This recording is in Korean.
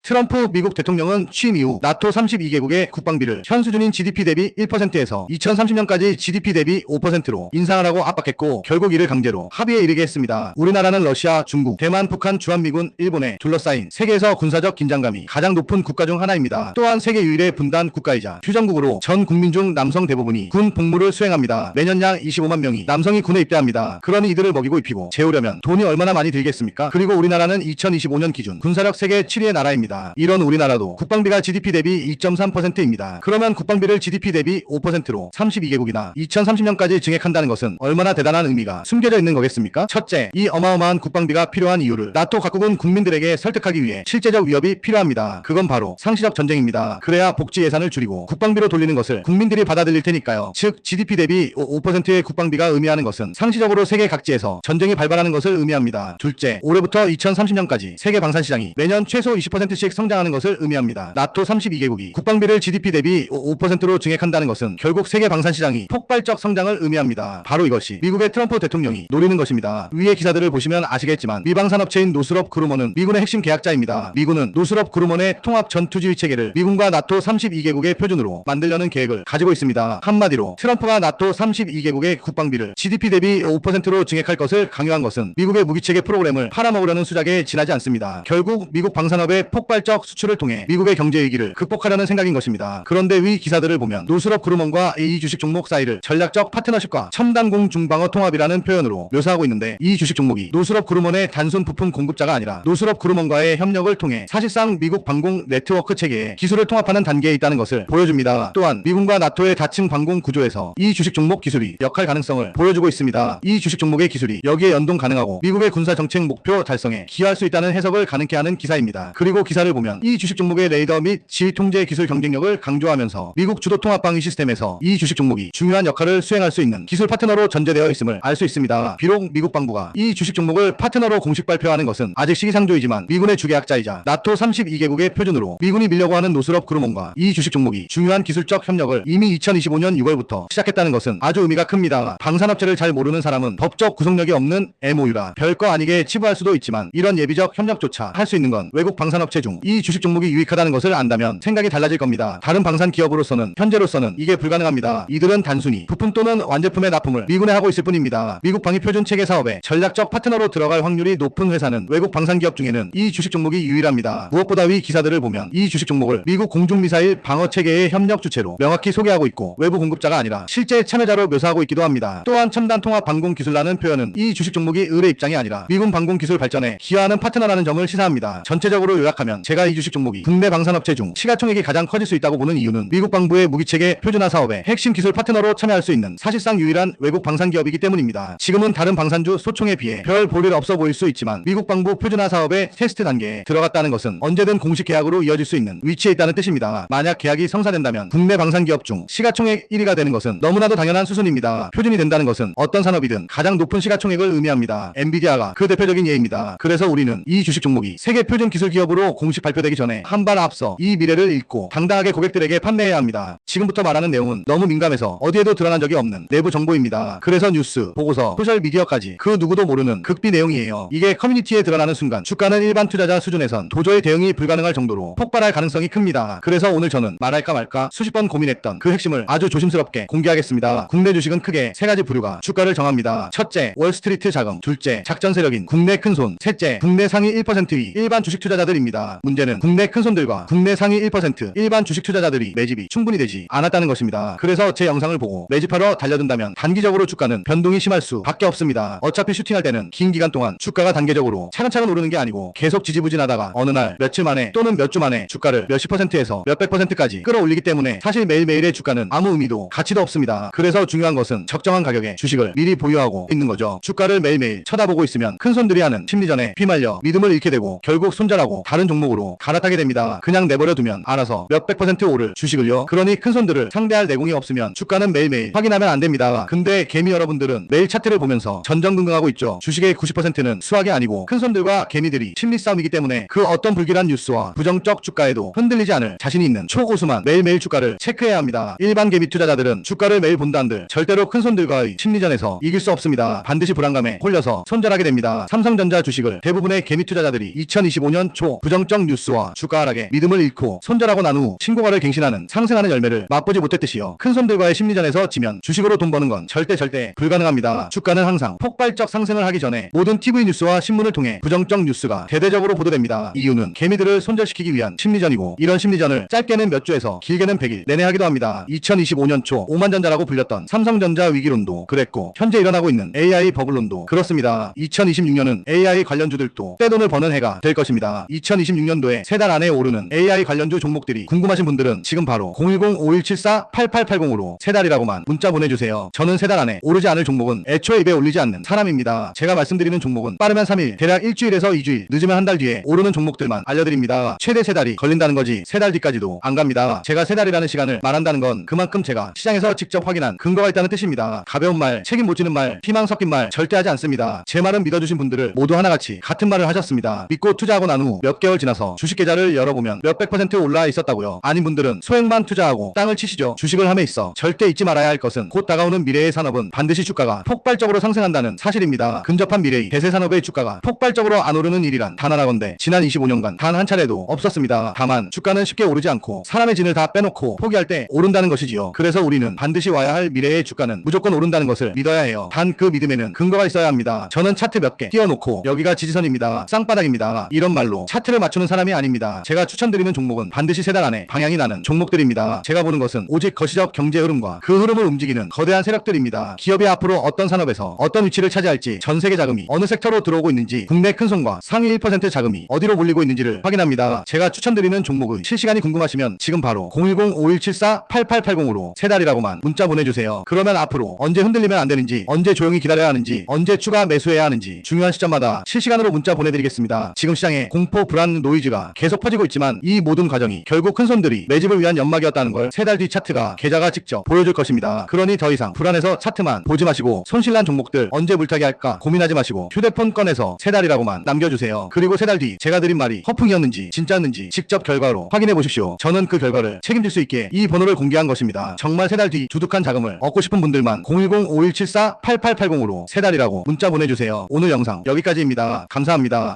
트럼프 미국 대통령은 취임 이후 나토 32개국의 국방비를 현 수준인 GDP 대비 1%에서 2030년까지 GDP 대비 5%로 인상하라고 압박했고 결국 이를 강제로 합의에 이르게 했습니다. 우리나라는 러시아, 중국, 대만, 북한, 주한미군, 일본에 둘러싸인 세계에서 군사적 긴장감이 가장 높은 국가 중 하나입니다. 또한 세계 유일의 분단 국가이자 휴전국으로 전 국민 중 남성 대부분이 군 복무를 수행합니다. 매년 약 25만 명이 남성이 군에 입대합니다. 그러니 이들을 먹이고 입히고 재우려면 돈이 얼마나 많이 들겠습니까? 그리고 우리나라는 2025년 기준 군사력 세계 7위의 나라입니다. 이런 우리나라도 국방비가 GDP 대비 2.3%입니다. 그러면 국방비를 GDP 대비 5%로 32개국이나 2030년까지 증액한다는 것은 얼마나 대단한 의미가 숨겨져 있는 거겠습니까? 첫째, 이 어마어마한 국방비가 필요한 이유를 나토 각국은 국민들에게 설득하기 위해 실제적 위협이 필요합니다. 그건 바로 상시적 전쟁입니다. 그래야 복지 예산을 줄이고 국방비로 돌리는 것을 국민들이 받아들일 테니까요. 즉 GDP 대비 5%의 국방비가 의미하는 것은 상시적으로 세계 각지에서 전쟁이 발발하는 것을 의미합니다. 둘째, 올해부터 2030년까지 세계 방산시장이 매년 최소 20%씩 성장하는 것을 의미합니다. 나토 32개국이 국방비를 GDP 대비 5%로 증액한다는 것은 결국 세계 방산시장이 폭발적 성장을 의미합니다. 바로 이것이 미국의 트럼프 대통령이 노리는 것입니다. 위의 기사들을 보시면 아시겠지만 미방산업체인 노스롭 그루먼은 미군의 핵심 계약자입니다. 미군은 노스롭 그루먼의 통합 전투지휘 체계를 미군과 나토 32개국의 표준으로 만들려는 계획을 가지고 있습니다. 한마디로 트럼프가 나토 32개국의 국방비를 GDP 대비 5%로 증액할 것을 강요한 것은 미국의 무기체계 프로그램을 팔아먹으려는 수작에 지나지 않습니다. 결국 미국 방산업의 폭발적 수출을 통해 미국의 경제 위기를 극복하려는 생각인 것입니다. 그런데 위 기사들을 보면 노스롭 그루먼과 이 주식 종목 사이를 전략적 파트너십과 첨단 공중방어 통합이라는 표현으로 묘사하고 있는데 이 주식 종목이 노스롭 그루먼의 단순 부품 공급자가 아니라 노스롭 그루먼과의 협력을 통해 사실상 미국 방공 네트워크 체계에 기술을 통합하는 단계에 있다는 것을 보여줍니다. 또한 미군과 나토의 다층 방공 구조에서 이 주식 종목 기술이 역할 가능성을 보여주고 있습니다. 이 주식 종목의 기술이 여기에 연동 가능하고 미국의 군사 정책 목표 달성에 기여할 수 있다는 해석을 가능케 하는 기사입니다. 그리고 기사를 보면 이 주식 종목의 레이더 및 지휘 통제 기술 경쟁력을 강조하면서 미국 주도 통합 방위 시스템에서 이 주식 종목이 중요한 역할을 수행할 수 있는 기술 파트너로 전제되어 있음을 알 수 있습니다. 비록 미국 방부가 이 주식 종목을 파트너로 공식 발표하는 것은 아직 시기상조이지만 미군의 주계약자이자 나토 32개국의 표준으로 미군이 밀려고 하는 노스롭 그루먼과 이 주식 종목이 중요한 기술적 협력을 이미 2025년 6월부터 시작했다는 것은 아주 의미가 큽니다. 방산업체를 잘 모르는 사람은 법적 구속력이 없는 MOU라 별거 아니게 치부할 수도 있지만 이런 예비적 협력조차 할 수 있는 건 외국 방산업체 중 이 주식 종목이 유익하다는 것을 안다면 생각이 달라질 겁니다. 다른 방산 기업으로서는 현재로서는 이게 불가능합니다. 이들은 단순히 부품 또는 완제품의 납품을 미군에 하고 있을 뿐입니다. 미국 방위 표준 체계 사업에 전략적 파트너로 들어갈 확률이 높은 회사는 외국 방산 기업 중에는 이 주식 종목이 유일합니다. 무엇보다 위 기사들을 보면 이 주식 종목을 미국 공중미사일 방어 체계의 협력 주체로 명확히 소개하고 있고 외부 공급자가 아니라 실제 참여자로 묘사하고 있기도 합니다. 또한 첨단 통합 방공 기술라는 표현은 이 주식 종목이 의뢰 입장이 아니라 미군 방공 기술 발전에 기여하는 파트너라는 점을 시사합니다. 전체적으로 요약하면 제가 이 주식 종목이 국내 방산업체 중 시가총액이 가장 커질 수 있다고 보는 이유는 미국 방부의 무기체계 표준화 사업에 핵심 기술 파트너로 참여할 수 있는 사실상 유일한 외국 방산기업이기 때문입니다. 지금은 다른 방산주 소총에 비해 별 볼일 없어 보일 수 있지만 미국 방부 표준화 사업의 테스트 단계에 들어갔다는 것은 언제든 공식 계약으로 이어질 수 있는 위치에 있다는 뜻입니다. 만약 계약이 성사된다면 국내 방산기업 중 시가총액 1위가 되는 것은 너무나도 당연한 수순입니다. 표준이 된다는 것은 어떤 산업이든 가장 높은 시가총액을 의미합니다. 엔비디아가 그 대표적인 예입니다. 그래서 우리는 이 주식 종목이 세계 표준 기술 기업으로 공식 발표되기 전에 한 발 앞서 이 미래를 읽고 당당하게 고객들에게 판매해야 합니다. 지금부터 말하는 내용은 너무 민감해서 어디에도 드러난 적이 없는 내부 정보입니다. 그래서 뉴스, 보고서, 소셜미디어까지 그 누구도 모르는 극비 내용이에요. 이게 커뮤니티에 드러나는 순간 주가는 일반 투자자 수준에선 도저히 대응이 불가능할 정도로 폭발할 가능성이 큽니다. 그래서 오늘 저는 말할까 말까 수십 번 고민했던 그 핵심을 아주 조심스럽게 공개하겠습니다. 국내 주식은 크게 세 가지 부류가 주가를 정합니다. 첫째, 월스트리트 자금. 둘째, 작전 세력인 국내 큰손. 셋째, 국내 상위 1%위 일반 주식 투자자들입니다. 문제는 국내 큰손들과 국내 상위 1% 일반 주식 투자자들이 매집이 충분히 되지 않았다는 것입니다. 그래서 제 영상을 보고 매집하러 달려든다면 단기적으로 주가는 변동이 심할 수밖에 없습니다. 어차피 슈팅할 때는 긴 기간 동안 주가가 단계적으로 차근차근 오르는 게 아니고 계속 지지부진하다가 어느 날 며칠 만에 또는 몇 주 만에 주가를 몇십 %에서 몇백 %까지 끌어올리기 때문에 사실 매일매일의 주가는 아무 의미도 가치도 없습니다. 그래서 중요한 것은 적정한 가격에 주식을 미리 보유하고 있는 거죠. 주가를 매일매일 쳐다보고 있으면 큰손들이 하는 심리전에 휘말려 믿음을 잃게 되고 결국 손절하고 다른 종목으로 갈아타게 됩니다. 그냥 내버려 두면 알아서 몇백 % 오를 주식을요. 그러니 큰손들을 상대할 내공이 없으면 주가는 매일매일 확인하면 안 됩니다. 근데 개미 여러분들은 매일 차트를 보면서 전전긍긍하고 있죠. 주식의 90%는 수학이 아니고 큰손들과 개미들이 심리 싸움이기 때문에 그 어떤 불길한 뉴스와 부정적 주가에도 흔들리지 않을 자신이 있는 초고수만 매일매일 주가를 체크해야 합니다. 일반 개미 투자자들은 주가를 매일 본다 한들 절대로 큰손들과의 심리전에서 이길 수 없습니다. 반드시 불안감에 홀려서 손절하게 됩니다. 삼성전자 주식을 대부분의 개미 투자자들이 2025년 초 부정적 부정적 뉴스와 주가 하락에 믿음을 잃고 손절하고 난 후 신고가를 갱신하는 상승하는 열매를 맛보지 못했듯이요. 큰손들과의 심리전에서 지면 주식으로 돈 버는 건 절대 불가능합니다. 주가는 항상 폭발적 상승을 하기 전에 모든 TV 뉴스와 신문을 통해 부정적 뉴스가 대대적으로 보도됩니다. 이유는 개미들을 손절시키기 위한 심리전이고, 이런 심리전을 짧게는 몇 주에서 길게는 100일 내내 하기도 합니다. 2025년 초 오만전자라고 불렸던 삼성전자 위기론도 그랬고, 현재 일어나고 있는 AI 버블론도 그렇습니다. 2026년은 AI 관련주들도 떼돈을 버는 해가 될 것입니다. 2026년도에 3달 안에 오르는 AI 관련주 종목들이 궁금하신 분들은 지금 바로 010-5174-8880으로 3달이라고만 문자 보내주세요. 저는 3달 안에 오르지 않을 종목은 애초에 입에 올리지 않는 사람입니다. 제가 말씀드리는 종목은 빠르면 3일, 대략 일주일에서 2주일, 늦으면 한 달 뒤에 오르는 종목들만 알려드립니다. 최대 3달이 걸린다는 거지 3달 뒤까지도 안 갑니다. 제가 3달이라는 시간을 말한다는 건 그만큼 제가 시장에서 직접 확인한 근거가 있다는 뜻입니다. 가벼운 말, 책임 못 지는 말, 피망 섞인 말 절대 하지 않습니다. 제 말은 믿어주신 분들을 모두 하나같이 같은 말을 하셨습니다. 믿고 투자하고 난 후 몇 개월 지나서 주식 계좌를 열어보면 몇백 % 올라 있었다고요. 아닌 분들은 소액만 투자하고 땅을 치시죠. 주식을 함에 있어 절대 잊지 말아야 할 것은 곧 다가오는 미래의 산업은 반드시 주가가 폭발적으로 상승한다는 사실입니다. 근접한 미래의 대세산업의 주가가 폭발적으로 안 오르는 일이란 단 하나건데 지난 25년간 단 한 차례도 없었습니다. 다만 주가는 쉽게 오르지 않고 사람의 진을 다 빼놓고 포기할 때 오른다는 것이지요. 그래서 우리는 반드시 와야 할 미래의 주가는 무조건 오른다는 것을 믿어야 해요. 단 그 믿음에는 근거가 있어야 합니다. 저는 차트 몇 개 띄워놓고 여기가 지지선입니다, 쌍바닥입니다, 이런 말로 차트를 맞추는 사람이 아닙니다. 제가 추천드리는 종목은 반드시 3달 안에 방향이 나는 종목들입니다. 제가 보는 것은 오직 거시적 경제 흐름과 그 흐름을 움직이는 거대한 세력들입니다. 기업이 앞으로 어떤 산업에서 어떤 위치를 차지할지, 전세계 자금이 어느 섹터로 들어오고 있는지, 국내 큰손과 상위 1% 자금이 어디로 몰리고 있는지를 확인합니다. 제가 추천드리는 종목의 실시간이 궁금하시면 지금 바로 010-5174-8880으로 3달이라고만 문자 보내주세요. 그러면 앞으로 언제 흔들리면 안 되는지, 언제 조용히 기다려야 하는지, 언제 추가 매수해야 하는지 중요한 시점마다 실시간으로 문자 보내드리겠습니다. 지금 시장에 공포, 불안, 노이즈가 계속 퍼지고 있지만 이 모든 과정이 결국 큰손들이 매집을 위한 연막이었다는 걸 3달 뒤 차트가 계좌가 직접 보여줄 것입니다. 그러니 더 이상 불안해서 차트만 보지 마시고 손실난 종목들 언제 물타기 할까 고민하지 마시고 휴대폰 꺼내서 3달이라고만 남겨주세요. 그리고 3달 뒤 제가 드린 말이 허풍이었는지 진짜였는지 직접 결과로 확인해 보십시오. 저는 그 결과를 책임질 수 있게 이 번호를 공개한 것입니다. 정말 3달 뒤 두둑한 자금을 얻고 싶은 분들만 010-5174-8880으로 3달이라고 문자 보내주세요. 오늘 영상 여기까지입니다. 감사합니다.